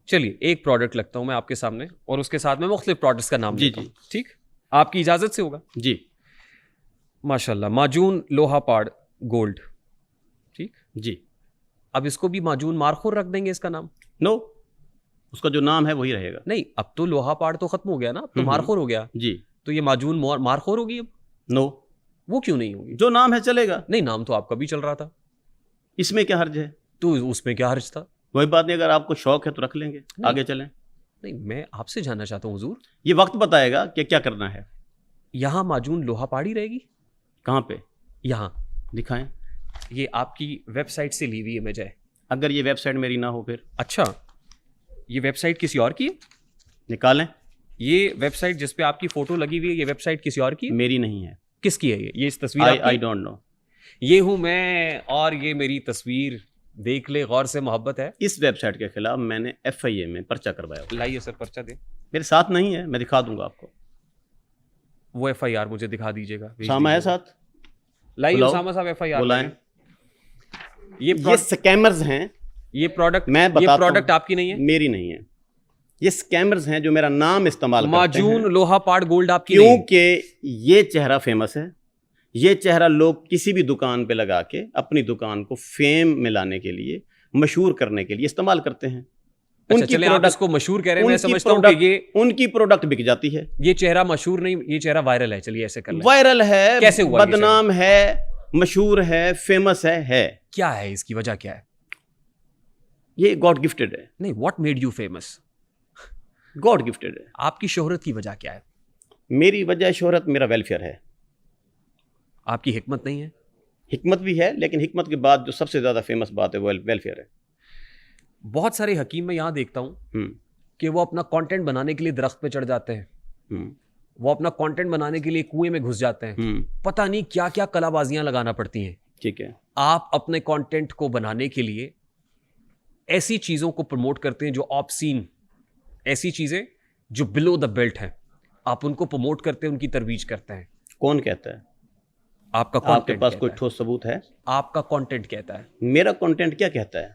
چلیے ایک پروڈکٹ لگتا ہوں میں آپ کے سامنے, اور اس کے ساتھ میں مختلف پروڈکٹس کا نام لیتا ہوں. ٹھیک, آپ کی اجازت سے ہوگا؟ جی. ماشاءاللہ, ماجون لوہا پاڑ گولڈ. ٹھیک جی. اب اس کو بھی ماجون مارخور رکھ دیں گے اس کا نام؟ نو, اس کا جو نام ہے وہی رہے گا. نہیں, اب تو لوہا پاڑ تو ختم ہو گیا نا, اب تو مارخور ہو گیا. جی. تو یہ ماجون مارخور ہوگی اب؟ نو. وہ کیوں نہیں ہوگی؟ جو نام ہے چلے گا. نہیں, نام تو آپ کا بھی چل رہا تھا. اس میں کیا حرج ہے؟ تو اس میں کیا حرج تھا؟ وہی بات نہیں, اگر آپ کو شوق ہے تو رکھ لیں گے. آگے چلیں. نہیں, میں آپ سے جاننا چاہتا ہوں حضور, یہ وقت بتائے گا کہ کیا کرنا ہے. یہاں ماجون لوہا پاڑی رہے گی؟ کہاں پہ؟ یہاں دکھائیں. یہ آپ کی ویب سائٹ سے لی ہوئی امیج ہے. اگر یہ ویب سائٹ میری نہ ہو پھر؟ اچھا, یہ ویب سائٹ کسی اور کی ہے؟ نکالیں. یہ ویب سائٹ جس پہ آپ کی فوٹو لگی ہوئی ہے, یہ ویب سائٹ کسی اور کی ہے؟ میری نہیں ہے. کس کی ہے یہ اس تصویر؟ I don't know. یہ ہوں میں, اور یہ میری تصویر دیکھ لے, غور سے محبت ہے. اس ویب سائٹ کے خلاف میں نے FIA میں پرچہ کروایا. لائیے سر پرچہ دیں. میرے ساتھ نہیں ہے, میں دکھا دوں گا آپ کو. وہ FIR مجھے دکھا دیجیے گا. سامہ ہے ساتھ؟ لائیے اسامہ صاحب FIR بلائیں. یہ سکیمرز ہیں. یہ پروڈکٹ, میں یہ پروڈکٹ آپ کی نہیں ہے؟ میری نہیں ہے. یہ سکیمرز ہیں جو میرا نام استعمال کرتے ہیں. ماجون لوہا پاڑ گولڈ آپ کی نہیں ہے؟ کیونکہ یہ چہرہ فیمس ہے. یہ چہرہ لوگ کسی بھی دکان پہ لگا کے اپنی دکان کو فیم میں لانے کے لیے, مشہور کرنے کے لیے استعمال کرتے ہیں. اچھا چلیں, آپ اس کو مشہور کہہ رہے ہیں, میں سمجھتا ہوں کہ یہ ان کی پروڈکٹ بک جاتی ہے. یہ چہرہ مشہور نہیں, یہ چہرہ وائرل ہے. چلیے ایسے کر لیں. وائرل ہے, کیسے ہوا؟ بدنام ہے, مشہور ہے, فیمس ہے. کیا ہے اس کی وجہ, کیا ہے؟ یہ گاڈ گفٹڈ ہے. نہیں, what made you famous? God gifted ہے. آپ کی شہرت کی وجہ کیا ہے؟ میری وجہ شہرت میرا ویلفیئر ہے. آپ کی حکمت نہیں ہے؟ حکمت بھی ہے, لیکن حکمت کے بعد جو سب سے زیادہ فیمس بات ہے وہ ویلفیئر ہے. بہت سارے حکیم میں یہاں دیکھتا ہوں کہ وہ اپنا کانٹینٹ بنانے کے لیے درخت پہ چڑھ جاتے ہیں, وہ اپنا کانٹینٹ بنانے کے لیے کنویں میں گھس جاتے ہیں, پتہ نہیں کیا کیا کلا بازیاں لگانا پڑتی ہیں. ٹھیک ہے, آپ اپنے کانٹینٹ کو بنانے کے لیے ایسی چیزوں کو پروموٹ کرتے ہیں جو آبسین, ایسی چیزیں جو بلو دا بیلٹ ہیں, آپ ان کو پروموٹ کرتے ہیں, ان کی ترویج کرتے ہیں. کون کہتا ہے؟ آپ کا آپ کے پاس کوئی ٹھوس ثبوت ہے؟ آپ کا کانٹینٹ کہتا ہے. میرا کانٹینٹ کیا کہتا ہے؟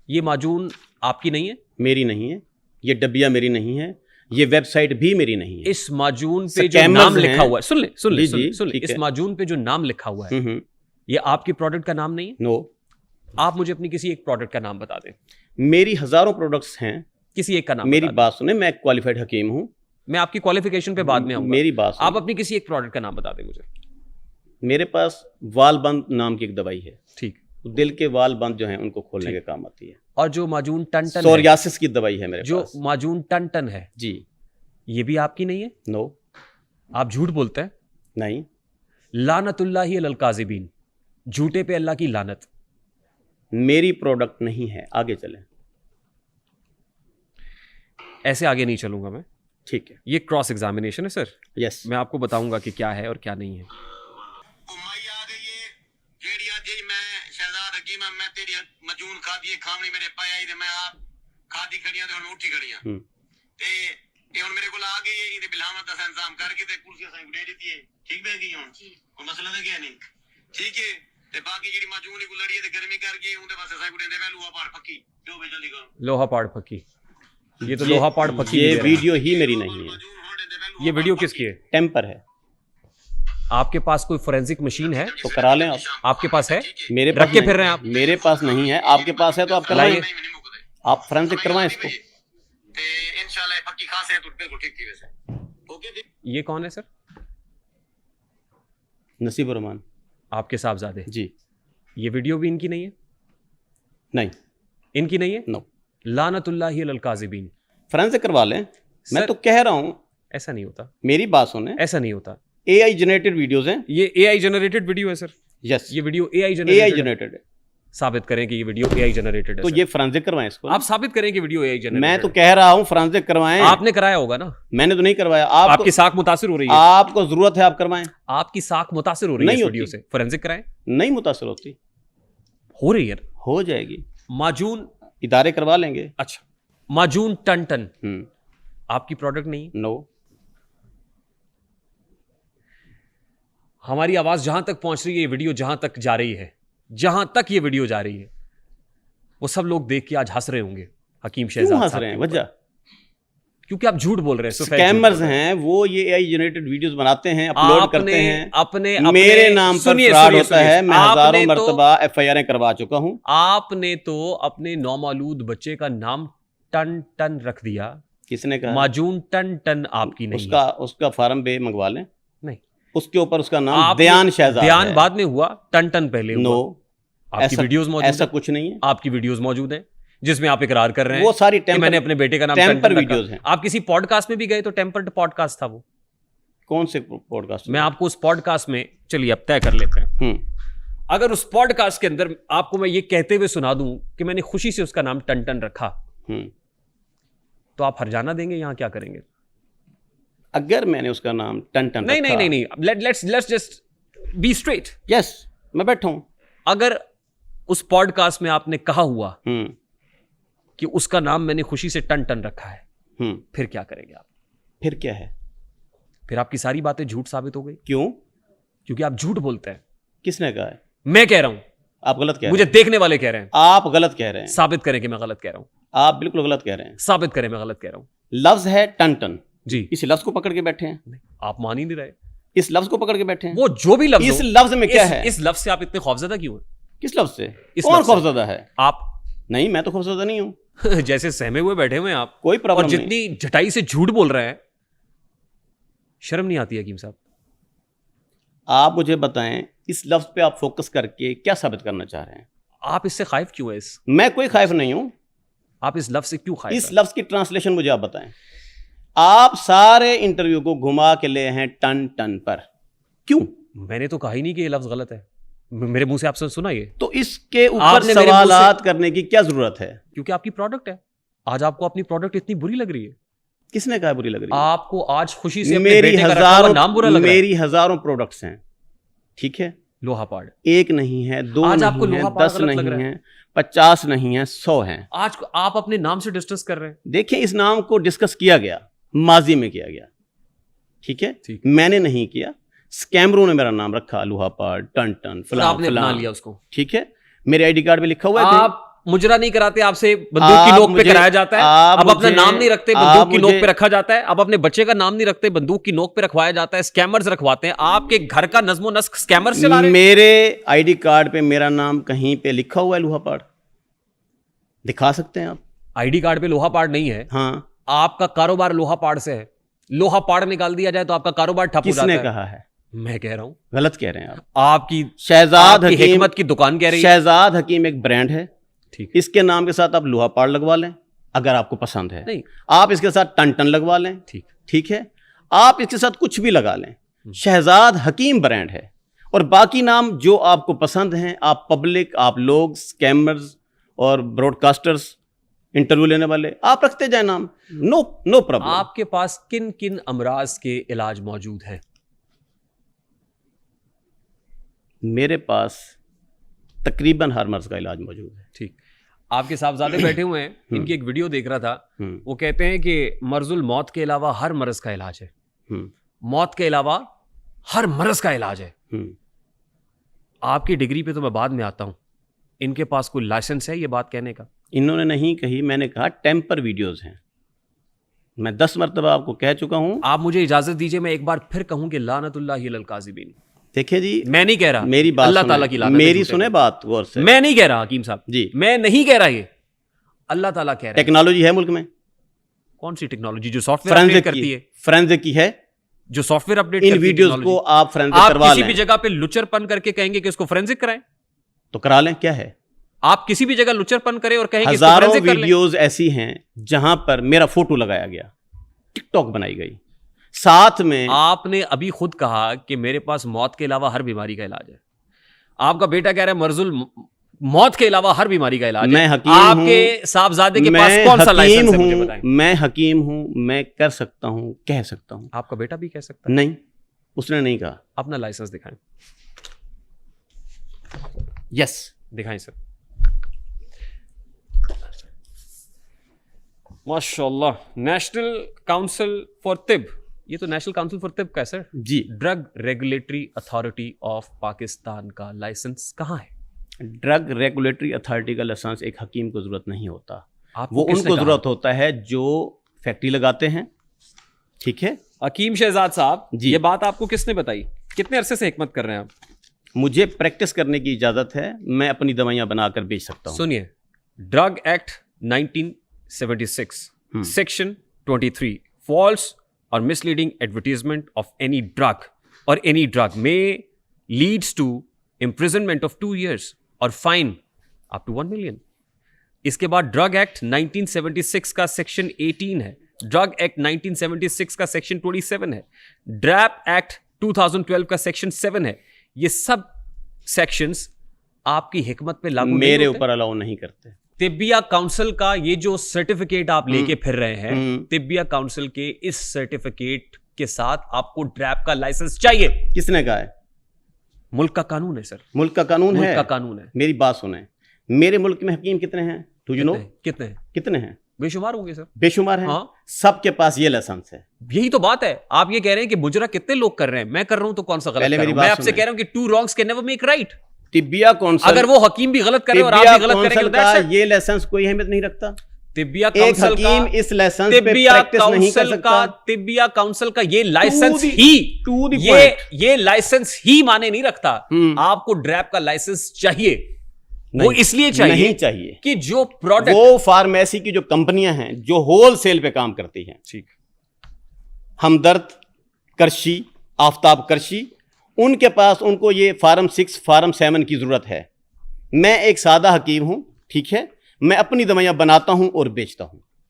یہ معجون آپ کی نہیں ہے, میری نہیں ہے. یہ ڈبیا میری نہیں ہے. یہ ویب سائٹ بھی میری نہیں ہے. اس معجون پہ جو نام لکھا ہوا ہے, سن لیں, اس معجون پہ جو نام لکھا ہوا ہے یہ آپ کی پروڈکٹ کا نام نہیں ہے. نو. آپ مجھے اپنی کسی ایک پروڈکٹ کا نام بتا دیں. میری ہزاروں پروڈکٹس ہیں, کسی ایک کا نام. میری بات سنیں, میں ایک کوالیفائڈ حکیم ہوں. میں آپ کی کوالیفیکیشن پہ بعد میں آؤں گا. میری بات سنیں. آپ اپنی کسی ایک پروڈکٹ کا نام بتا دیں مجھے. میرے پاس وال بند نام کی ایک دوائی ہے. ٹھیک. دل کے وال بند جو ہیں ان کو کھولنے کے کام آتی ہے. اور جو معجون ٹن ٹن سوریاسس کی دوائی ہے میرے پاس. جو معجون ٹن ٹن ہے, جی, یہ بھی آپ کی نہیں ہے. نو. آپ جھوٹ بولتے ہیں. نہیں. لعنت اللہ علی الکاذبین, جھوٹے پہ اللہ کی لعنت. میری پروڈکٹ نہیں ہے. آگے چلیں. ایسے آگے نہیں چلوں گا میں. ٹھیک ہے, یہ کراس ایگزامینیشن ہے سر. یس. میں آپ کو بتاؤں گا کہ کیا ہے اور کیا نہیں ہے. شہزاد حکیم میں تیری مجون کھادی کھامنی میرے پایا ہی تے میں آپ کھادی کھڑیاں تے ہن اٹھی کھڑیاں تے یہ ہن میرے کول آ گئی ہے تے بلامت دا انتظام کر کے تے کرسی اساں کو دے دتی ہے. ٹھیک بہ گئی ہن کوئی مسئلہ تے کیا نہیں. ٹھیک ہے, تے باقی جڑی مجون کو لڑی تے گرمی کر کے اون دے پاس اساں کو دے دے لوہا پاڑ پکی جو بھی جلدی کرو. لوہا پاڑ پکی. یہ تو لوہا پاڑ پکی. یہ ویڈیو ہی میری نہیں ہے. یہ ویڈیو کس کی ہے؟ ٹیمپر ہے. آپ کے پاس کوئی فورینسک مشین ہے تو کرا لیں آپ. آپ کے پاس ہے؟ میرے رکھ کے پھر رہے ہیں آپ. میرے پاس نہیں ہے. آپ کے پاس ہے تو آپ کروائیں. آپ فورینسک کروائیں اس کو. یہ کون ہے سر؟ نصیب الرحمان. آپ کے صاحبزادے؟ جی. یہ ویڈیو بھی ان کی نہیں ہے؟ نہیں. ان کی نہیں ہے؟ نو. لعنت اللہ علی الکاذبین. فورینسک کروا لیں. میں تو کہہ رہا ہوں. ایسا نہیں ہوتا. میری بات سنیں. ایسا نہیں ہوتا. اے آئی جنریٹڈ ویڈیوز ہیں. یہ اے آئی جنریٹڈ ویڈیو ہے سر. یس. یہ ویڈیو اے آئی جنریٹڈ ہے. ثابت کریں کہ یہ ویڈیو اے آئی جنریٹڈ ہے. تو یہ فورینسک کروائیں اس کو. آپ ثابت کریں کہ ویڈیو اے آئی جنریٹڈ ہے. میں تو کہہ رہا ہوں فورینسک کروائیں. آپ نے کرایا ہوگا نا. میں نے تو نہیں کروایا. آپ کی ساکھ متاثر ہو رہی ہے. آپ کو ضرورت ہے آپ کروائیں. آپ کی ساکھ متاثر ہو رہی ہے اس ویڈیو سے. فورینسک کرائیں. نہیں متاثر ہوتی. ہو رہی ہے. ہو جائے گی. معجون ادارے کروا لیں گے. اچھا, معجون ٹن ٹن آپ کی پروڈکٹ نہیں؟ نو. ہماری آواز جہاں تک پہنچ رہی ہے, یہ ویڈیو جہاں تک جا رہی ہے, جہاں تک یہ ویڈیو جا رہی ہے, وہ سب لوگ دیکھ کے آج ہنس رہے ہوں گے. حکیم شہزاد کیوں ہنس رہے ہیں؟ وجہ کیونکہ آپ جھوٹ بول رہے ہیں. سکیمرز ہیں وہ, یہ اے آئی جنریٹڈ ویڈیوز بناتے ہیں, اپلوڈ کرتے ہیں. اپنے میرے نام پر فراڈ ہوتا ہے. میں ہزاروں مرتبہ ایف آئی آریں کروا چکا ہوں. آپ نے تو اپنے نومولود بچے کا نام ٹن ٹن رکھ دیا. کس نے کہا؟ معجون ٹن ٹن آپ کی نہیں. اس کا فارم بے منگوا لیں. نہیں, اس کے اوپر اس کا نام دیان شہزاد. دیان بعد میں ہوا, ٹن ٹن پہلے ہوا. نو. آپ کی ویڈیوز موجود ہیں. ایسا کچھ نہیں ہے. آپ کی ویڈیوز موجود ہیں جس میں آپ اقرار کر رہے ہیں وہ ساری کہ میں نے اپنے بیٹے کا نام ٹیمپر ویڈیوز ہیں. آپ کسی پوڈ کاسٹ میں بھی گئے تو ٹیمپرڈ پوڈ کاسٹ تھا وہ. کون سے پوڈ کاسٹ؟ میں آپ کو اس پوڈ کاسٹ میں, چلیے اب طے کر لیتے ہیں. اگر اس پوڈ کاسٹ کے اندر آپ کو میں یہ کہتے ہوئے سنا دوں کہ میں نے خوشی سے اس کا نام ٹن ٹن رکھا, تو آپ ہرجانہ دیں گے, یہاں کیا کریں گے؟ اگر میں نے اس کا نام ٹن ٹن نہیں نہیں نہیں, لیٹس جسٹ بی اسٹریٹ. یس, میں بیٹھا ہوں. اگر اس پوڈ کاسٹ میں آپ نے کہا ہوا کہ اس کا نام میں نے خوشی سے ٹن ٹن رکھا ہے, پھر کیا کریں گے آپ؟ پھر کیا ہے؟ پھر آپ کی ساری باتیں جھوٹ ثابت ہو گئی. کیوں؟ کیونکہ آپ جھوٹ بولتے ہیں. کس نے کہا ہے؟ میں کہہ رہا ہوں. آپ غلط کہہ رہے ہیں. مجھے دیکھنے والے کہہ رہے ہیں. آپ غلط کہہ رہے ہیں. ثابت کریں کہ میں غلط کہہ رہا ہوں. آپ بالکل غلط کہہ رہے ہیں. ثابت کریں میں غلط کہہ رہا ہوں. لفظ ہے ٹن ٹن. جی. اس لفظ کو پکڑ کے بیٹھے ہیں. آپ مان ہی نہیں رہے. اس لفظ کو پکڑ کے بیٹھے ہیں. وہ جو بھی لفظ, اس لفظ میں کیا ہے؟ اس لفظ سے آپ اتنے خوفزدہ کیوں ہیں؟ کس لفظ سے؟ کون خوفزدہ ہے؟ آپ. نہیں, میں تو خوفزدہ نہیں ہوں. جیسے سہمے ہوئے بیٹھے ہوئے ہیں آپ. کوئی پرابلم نہیں. اور جتنی جھٹائی سے جھوٹ بول رہے ہیں, شرم نہیں آتی حکیم صاحب؟ آپ مجھے بتائیں, اس لفظ پہ آپ فوکس کر کے کیا ثابت کرنا چاہ رہے ہیں؟ آپ اس سے خائف کیوں ہیں؟ میں کوئی خائف نہیں ہوں. آپ اس لفظ سے کیوں خائف ہیں؟ اس لفظ کی ٹرانسلیشن مجھے آپ بتائیں. آپ سارے انٹرویو کو گھما کے لے ہیں ٹن ٹن پر. کیوں؟ میں نے تو کہا ہی نہیں کہ یہ لفظ غلط ہے. میرے منہ سے آپ سے سنا یہ. تو اس کے اوپر سوالات کرنے کی کیا ضرورت ہے؟ کیونکہ آپ کی پروڈکٹ ہے. آج آپ کو اپنی پروڈکٹ اتنی بری لگ رہی ہے. کس نے کہا بری لگ رہی ہے؟ آپ کو آج خوشی سے اپنے بیٹے کا رکھا ہوا نام برا لگ رہا ہے؟ میری ہزاروں پروڈکٹس ہیں، ٹھیک ہے، لوہا پاڑ ایک نہیں ہے، دو آج آپ کو نہیں لوہا ہیں، پاڑ 10 غلط لگ نہیں رہا ہے؟ ہیں، 50 نہیں ہیں، 100 ہیں۔ آج آپ اپنے نام سے ڈسکس کر رہے ہیں۔ دیکھیں اس نام کو ڈسکس کیا گیا، ماضی میں کیا گیا، ٹھیک ہے، میں نے نہیں کیا، اسکیمروں نے میرا نام رکھا، لوہا پاڑ، ٹن ٹن فلاں آپ نے بنا فلاں، لیا اس کو، ٹھیک ہے، میرے آئی ڈی کارڈ پہ لکھا ہوا ہے۔ آپ مجرا نہیں کراتے، آپ سے بندوق کی نوک پہ کرایا جاتا ہے، اب اپنا نام نہیں رکھتے، بندوق کی نوک پہ رکھا جاتا ہے، اب اپنے بچے کا نام نہیں رکھتے، بندوق کی نوک پہ رکھوایا جاتا ہے، اسکیمرز رکھواتے ہیں، آپ کے گھر کا نظم و نسق اسکیمرز چلا رہے ہیں۔ میرے آئی ڈی کارڈ پہ میرا نام کہیں پہ لکھا ہوا ہے لوہا پاڑ، دکھا سکتے ہیں آپ؟ آئی ڈی کارڈ پہ لوہا پاڑ نہیں ہے، ہاں، آپ کا کاروبار لوہا پاڑ سے ہے، لوہا پاڑ نکال دیا جائے تو آپ کا کاروبار ٹھپ ہو کس جاتا نے ہے۔ کہا ہے؟ میں کہہ رہا ہوں، غلط کہہ رہے ہیں آپ کی شہزاد حکیم حکمت کی دکان کہہ رہی ہے۔ شہزاد حکیم ایک برانڈ ہے، ٹھیک، اس کے نام کے ساتھ آپ لوہا پاڑ لگوا لیں اگر آپ کو پسند ہے، نہیں آپ اس کے ساتھ ٹن ٹن لگوا لیں، ٹھیک، ٹھیک ہے، آپ اس کے ساتھ کچھ بھی لگا لیں، شہزاد حکیم برانڈ ہے، اور باقی نام جو آپ کو پسند ہیں، آپ پبلک، آپ لوگ اسکیمرز اور براڈ کاسٹرز، انٹرویو لینے والے، آپ رکھتے جائیں نام، نو پرابلم۔ آپ کے پاس کن کن امراض کے علاج موجود ہیں؟ میرے پاس تقریباً ہر مرض کا علاج موجود ہے۔ ٹھیک، آپ کے صاحبزادے بیٹھے ہوئے ہیں، ان کی ایک ویڈیو دیکھ رہا تھا، وہ کہتے ہیں کہ مرض الموت کے علاوہ ہر مرض کا علاج ہے، موت کے علاوہ ہر مرض کا علاج ہے۔ آپ کی ڈگری پہ تو میں بعد میں آتا ہوں، ان کے پاس کوئی لائسنس ہے یہ بات کہنے کا؟ انہوں نے نہیں کہی، میں نے کہا ٹیمپر ویڈیوز ہیں، میں 10 مرتبہ آپ کو کہہ چکا ہوں۔ آپ مجھے اجازت دیجئے میں ایک بار پھر کہوں کہ لعنت اللہ علی الکاذبین۔ دیکھیں جی، میں نہیں کہہ رہا، میری بات اللہ تعالیٰ کی لعنت، میری سنیں بات غور سے، میں نہیں کہہ رہا حکیم صاحب جی، میں نہیں کہہ رہا، یہ اللہ تعالیٰ کہہ رہا ہے۔ ٹیکنالوجی ہے ملک میں، کون سی ٹیکنالوجی؟ جو سافٹ ویئر اپڈیٹ کرتی ہے، فرینزک کی ہے، جو سافٹ ویئر اپڈیٹ ان کرتی ہے ویڈیوز ٹیکنالوجی۔ کو آپ فرینزک کروا کسی لیں بھی جگہ پہ لچر پن کر کے کہیں گے کہ اس کو فرینزک کرائیں، تو کرا لیں، کیا ہے؟ آپ کسی بھی جگہ لچر پن کریں اور کہیں کہ اس کو ہزاروں فرینزک کر لیں۔ ویڈیوز ایسی ہیں جہاں پر میرا فوٹو لگایا گیا، ٹک ٹاک بنائی گئی، ساتھ میں آپ نے ابھی خود کہا کہ میرے پاس موت کے علاوہ ہر بیماری کا علاج ہے، آپ کا بیٹا کہہ رہا ہے مرض موت کے علاوہ ہر بیماری کا علاج ہے۔ میں حکیم آپ ہوں، کے صاحبزادے کے پاس کون سا لائسنس ہے مجھے بتائیں؟ میں حکیم ہوں، میں کر سکتا ہوں، کہہ سکتا ہوں۔ آپ کا بیٹا بھی کہہ سکتا ہے؟ نہیں، اس نے نہیں کہا۔ اپنا لائسنس دکھائیں۔ یس، دکھائیں سر۔ ماشاء اللہ، نیشنل کاؤنسل فار طب، یہ تو نیشنل کاؤنسل فار طب کا ہے سر؟ جی، drug regulatory authority of Pakistan کا لائسنس کہاں ہے؟ ڈرگ ریگولیٹری اتھارٹی کا لائسنس ایک حکیم کو ضرورت نہیں ہوتا، وہ کس ان نے کو کہا؟ ضرورت ہوتا ہے جو فیکٹری لگاتے ہیں، ٹھیک ہے۔ حکیم شہزاد صاحب، جی، یہ بات آپ کو کس نے بتائی؟ کتنے عرصے سے حکمت کر رہے ہیں آپ؟ مجھے پریکٹس کرنے کی اجازت ہے، میں اپنی دوائیاں بنا کر بیچ سکتا ہوں۔ سنیے، ڈرگ ایکٹ 1976 سیکشن 23 فالس اور misleading advertisement of any drug or any drug may leads to imprisonment of 2 years or fine up to 1 million۔ اس کے بعد ڈرگ ایکٹ 1976 کا سیکشن 18 ہے، ڈرگ ایکٹ 1976 کا سیکشن 27 ہے، ڈریپ ایکٹ 2012 کا سیکشن 7 ہے۔ یہ سب سیکشنز آپ کی حکمت پہ لاگو میرے اوپر الاؤ نہیں کرتے۔ طبیہ کاؤنسل کا یہ جو سرٹیفکیٹ آپ لے کے پھر رہے ہیں، طبیہ کاؤنسل کے اس سرٹیفکیٹ کے ساتھ آپ کو ڈریپ کا لائسنس چاہیے۔ کس نے کہا ہے؟ ملک کا قانون ہے سر، ملک کا قانون ہے، ملک کا قانون ہے۔ میری بات سنیں، میرے ملک میں حکیم کتنے ہیں؟ Do you know? کتنے ہیں؟ بے شمار ہوں گے سر، بے شمار ہیں، سب کے پاس یہ لائسنس ہے۔ یہی تو بات ہے، آپ یہ کہہ رہے ہیں کہ مجرا کتنے لوگ کر رہے ہیں، میں کر رہا ہوں تو کون سا غلط کر رہا ہوں؟ میں آپ سے کہہ رہا ہوں کہ 2 wrongs can never make right۔ طبیہ کونسل، اگر وہ حکیم بھی غلط کرے اور آپ بھی غلط کریں گے، یہ لائسنس کوئی اہمیت نہیں رکھتا۔ طبیہ ایک حکیم اس لائسنس پہ پریکٹس نہیں کر سکتا۔ طبیہ کاؤنسل کا یہ لائسنس یہ لائسنس ہی مانے نہیں رکھتا۔ آپ کو ڈریپ کا لائسنس چاہیے، وہ اس لیے چاہیے کہ جو پروڈکٹ، وہ فارمیسی کی جو کمپنیاں ہیں جو ہول سیل پہ کام کرتی ہیں، ٹھیک، ہمدرد، کرشی، آفتاب کرشی، ان کے پاس ان کو یہ فارم 6 فارم 7 کی ضرورت ہے۔ میں ایک سادہ حکیم ہوں، ٹھیک ہے، میں اپنی دوائیاں بناتا ہوں اور بیچتا ہوں۔